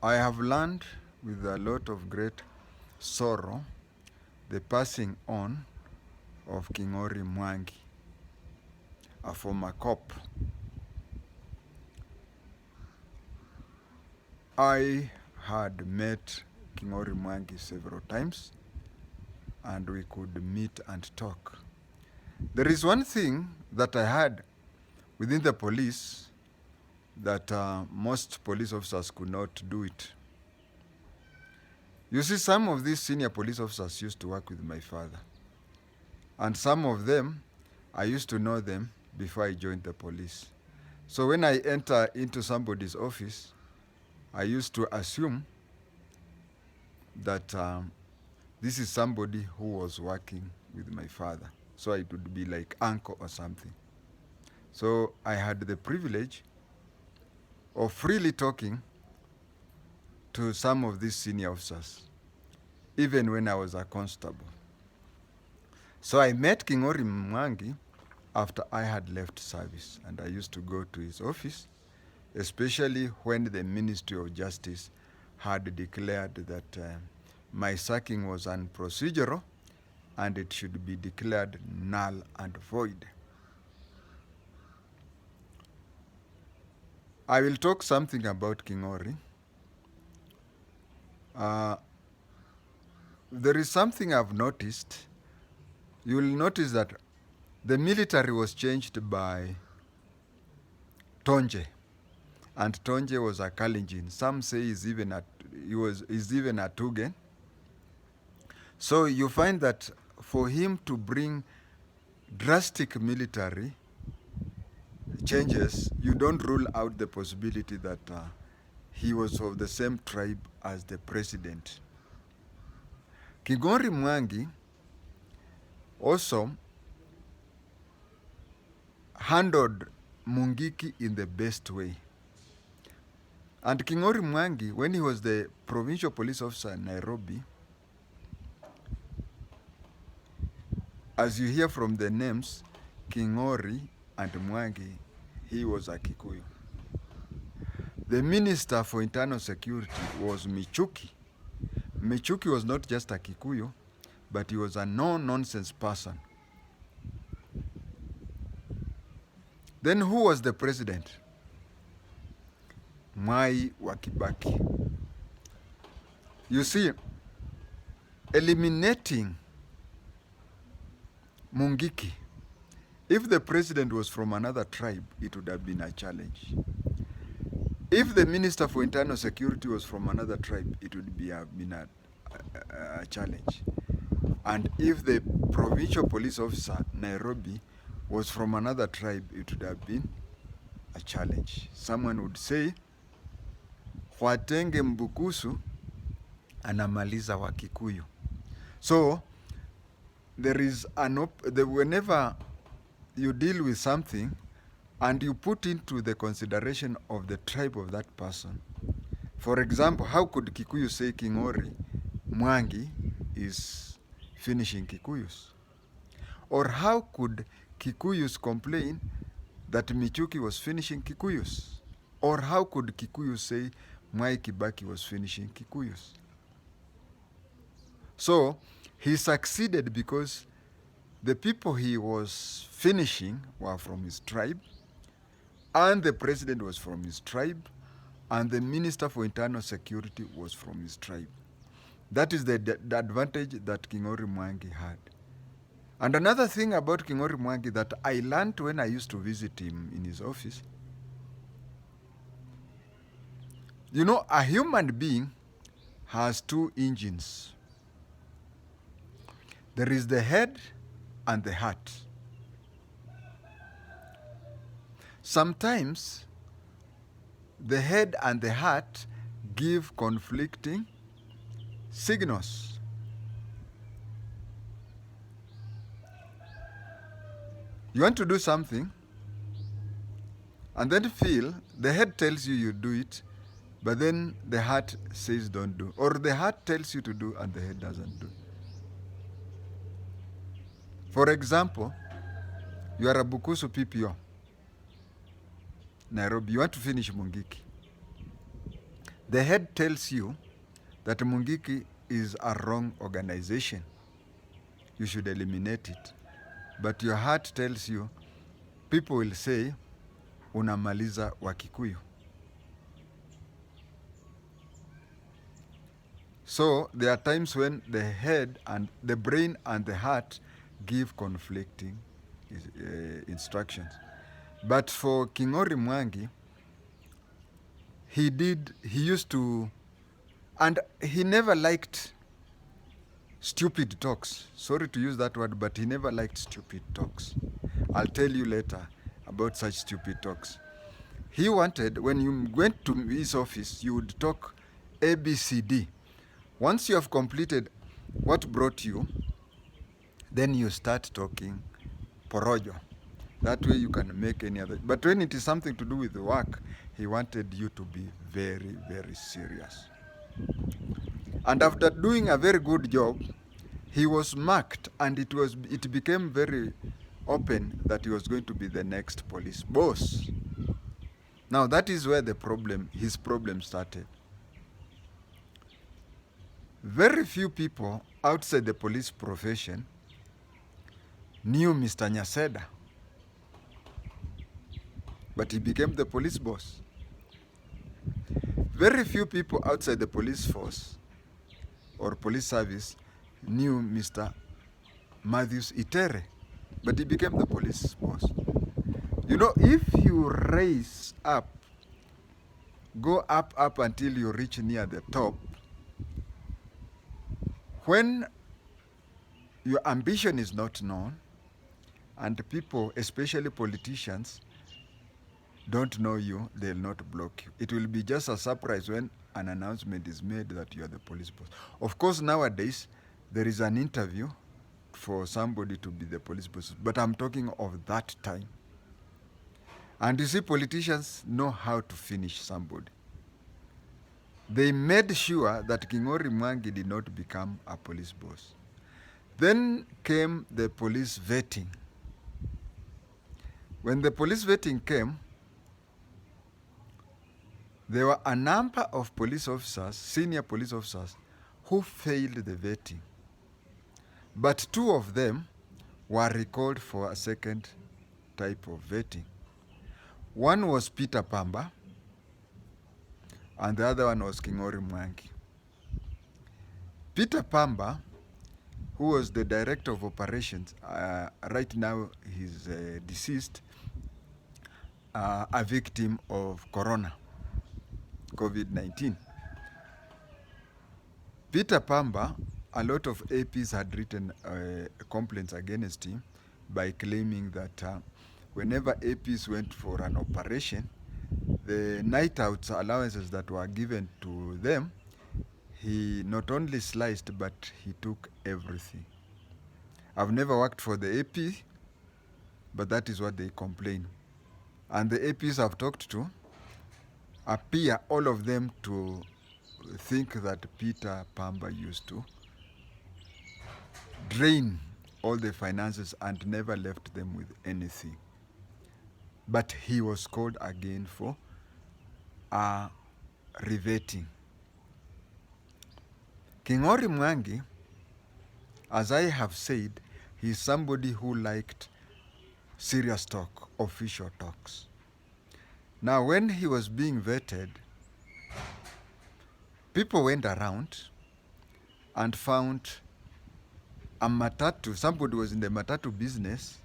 I have learned with a lot of great sorrow the passing on of KING'ORI MWANGI, a former cop. I had met KING'ORI MWANGI several times, and we could meet and talk. There is one thing that I had within the police that most police officers could not do it. You see, some of these senior police officers used to work with my father. And some of them, I used to know them before I joined the police. So when I enter into somebody's office, I used to assume that this is somebody who was working with my father. So it would be like uncle or something. So I had the privilege of freely talking to some of these senior officers, even when I was a constable. So I met KING'ORI MWANGI after I had left service, and I used to go to his office, especially when the Ministry of Justice had declared that my sacking was unprocedural and it should be declared null and void. I will talk something about KING'ORI. There is something I've noticed. You will notice that the military was changed by Tonje, and Tonje was a Kalenjin. Some say he's even a Tugen. So you find that for him to bring drastic military changes, you don't rule out the possibility that he was of the same tribe as the president. KING'ORI MWANGI also handled Mungiki in the best way. And KING'ORI MWANGI, when he was the provincial police officer in Nairobi, as you hear from the names, KING'ORI and MWANGI, he was a Kikuyu. The Minister for Internal Security was Michuki. Michuki was not just a Kikuyu, but he was a no-nonsense person. Then who was the president? Mwai wa Kibaki. You see, eliminating Mungiki, if the president was from another tribe, it would have been a challenge. If the Minister for Internal Security was from another tribe, it would have been a challenge. And if the provincial police officer, Nairobi, was from another tribe, it would have been a challenge. Someone would say, Watenge Mbukusu anamaliza wa Kikuyu. So, there is whenever you deal with something and you put into the consideration of the tribe of that person. For example, how could Kikuyu say KING'ORI MWANGI is finishing Kikuyus? Or how could Kikuyus complain that Michuki was finishing Kikuyus? Or how could Kikuyu say Mwai Kibaki was finishing Kikuyus? So he succeeded because the people he was finishing were from his tribe, and the president was from his tribe, and the Minister for Internal Security was from his tribe. That is the advantage that KING'ORI MWANGI had. And another thing about KING'ORI MWANGI that I learned when I used to visit him in his office, you know, a human being has two engines. There is the head and the heart. Sometimes the head and the heart give conflicting signals. You want to do something and then feel the head tells you you do it, but then the heart says don't do. Or the heart tells you to do and the head doesn't do. For example, you are a Bukusu PPO, Nairobi, you want to finish Mungiki. The head tells you that Mungiki is a wrong organization. You should eliminate it. But your heart tells you, people will say, unamaliza Wakikuyu. So there are times when the head and the brain and the heart give conflicting instructions. But for KING'ORI MWANGI, he used to, and he never liked stupid talks. Sorry to use that word, but he never liked stupid talks. I'll tell you later about such stupid talks. He wanted, when you went to his office, you would talk A, B, C, D. Once you have completed what brought you, then you start talking porojo. That way you can make any other. But when it is something to do with the work, he wanted you to be very, very serious. And after doing a very good job, he was marked, and it became very open that he was going to be the next police boss. Now that is where his problem started. Very few people outside the police profession knew Mr. Nyaseda, but he became the police boss. Very few people outside the police force or police service knew Mr. Matthews Itere, but he became the police boss. You know, if you raise up, go up until you reach near the top, when your ambition is not known, and people, especially politicians, don't know you, they'll not block you. It will be just a surprise when an announcement is made that you are the police boss. Of course, nowadays, there is an interview for somebody to be the police boss, but I'm talking of that time. And you see, politicians know how to finish somebody. They made sure that KING'ORI MWANGI did not become a police boss. Then came the police vetting. When the police vetting came, there were a number of police officers, senior police officers, who failed the vetting. But 2 of them were recalled for a second type of vetting. One was Peter Pamba, and the other one was KING'ORI MWANGI. Peter Pamba, who was the director of operations, right now he's deceased, a victim of COVID-19. Peter Pamba, a lot of APs had written complaints against him by claiming that whenever APs went for an operation, the night outs allowances that were given to them, he not only sliced, but he took everything. I've never worked for the AP, but that is what they complain. And the APs I've talked to appear, all of them, to think that Peter Pamba used to drain all the finances and never left them with anything. But he was called again for revetting. KING'ORI MWANGI, as I have said, he is somebody who liked serious talk, official talks. Now, when he was being vetted, people went around and found a matatu. Somebody was in the matatu business,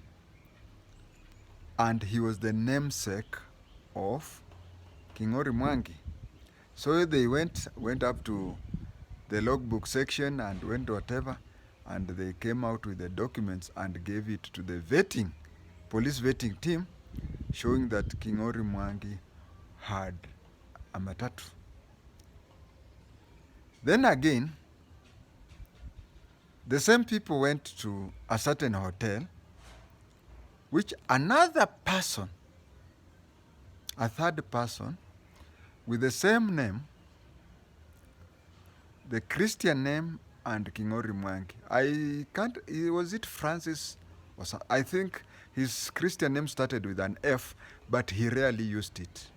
and he was the namesake of KING'ORI MWANGI. So they went up to the logbook section and went whatever, and they came out with the documents and gave it to the police vetting team, showing that KING'ORI MWANGI had a matatu. Then again, the same people went to a certain hotel, which another person, a third person, with the same name, the Christian name, and KING'ORI MWANGI. Was it Francis? I think his Christian name started with an F, but he rarely used it.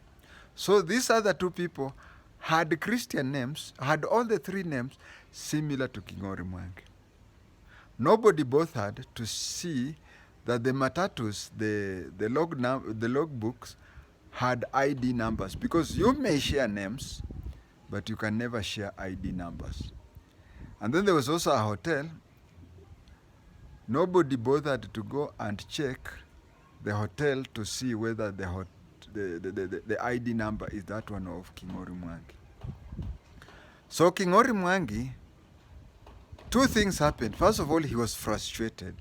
So these other 2 people had Christian names, had all the three names similar to KING'ORI MWANGI. Nobody bothered to see that the matatus, the log books, had ID numbers, because you may share names, but you can never share ID numbers. And then there was also a hotel. Nobody bothered to go and check the hotel to see whether the ID number is that one of KING'ORI MWANGI. So KING'ORI MWANGI, two things happened. First of all, he was frustrated.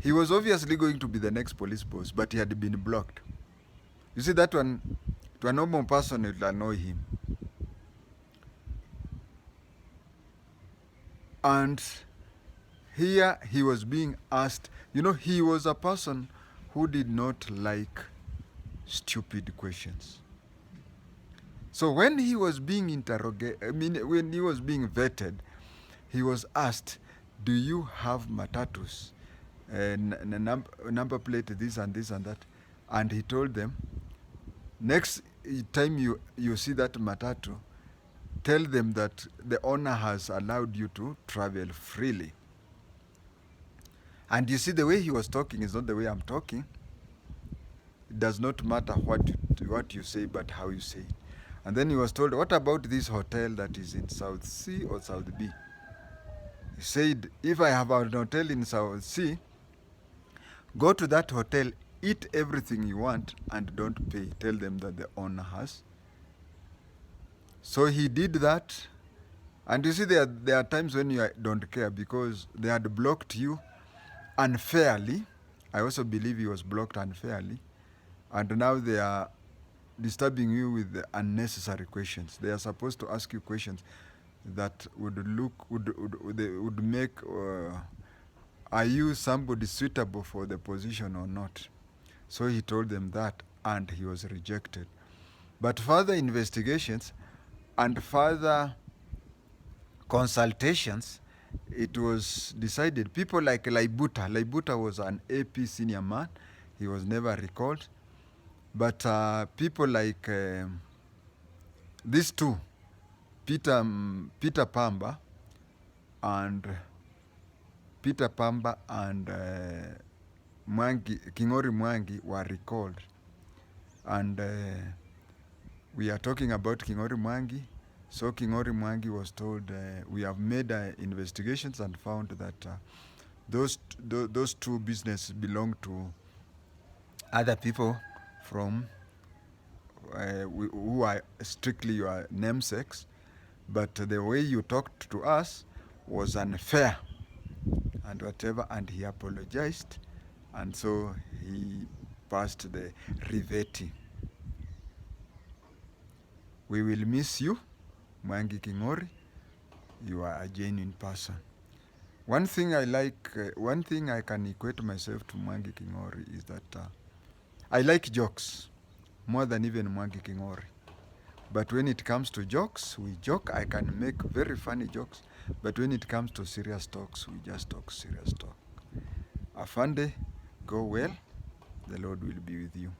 He was obviously going to be the next police boss, but he had been blocked. You see, that one, to a normal person, it will annoy him. And here he was being asked, he was a person who did not like stupid questions. So when he was being when he was being vetted, he was asked, do you have matatus? Number plate, this and this and that. And he told them, next time you see that matatu, tell them that the owner has allowed you to travel freely. And you see, the way he was talking is not the way I'm talking. It does not matter what you say, but how you say it. And then he was told, what about this hotel that is in South C or South B? He said, if I have an hotel in South C, go to that hotel, eat everything you want, and don't pay. Tell them that the owner has. So he did that. And you see, there are times when you don't care because they had blocked you unfairly. I also believe he was blocked unfairly. And now they are disturbing you with the unnecessary questions. They are supposed to ask you questions that would make, are you somebody suitable for the position or not? So he told them that, and he was rejected. But further investigations and further consultations, it was decided. People like Laibuta was an AP senior man. He was never recalled. But people like these two, Peter Pamba and KING'ORI MWANGI were recalled. And we are talking about KING'ORI MWANGI. So KING'ORI MWANGI was told, we have made investigations and found that those two businesses belong to other people from who are strictly your namesakes, but the way you talked to us was unfair and whatever, and he apologized, and so he passed the revetting. We will miss you, Mwangi KING'ORI. You are a genuine person. One thing I like, one thing I can equate myself to Mwangi KING'ORI is that I like jokes more than even Mwangi KING'ORI. But when it comes to jokes, we joke. I can make very funny jokes. But when it comes to serious talks, we just talk serious talk. Afande, go well. The Lord will be with you.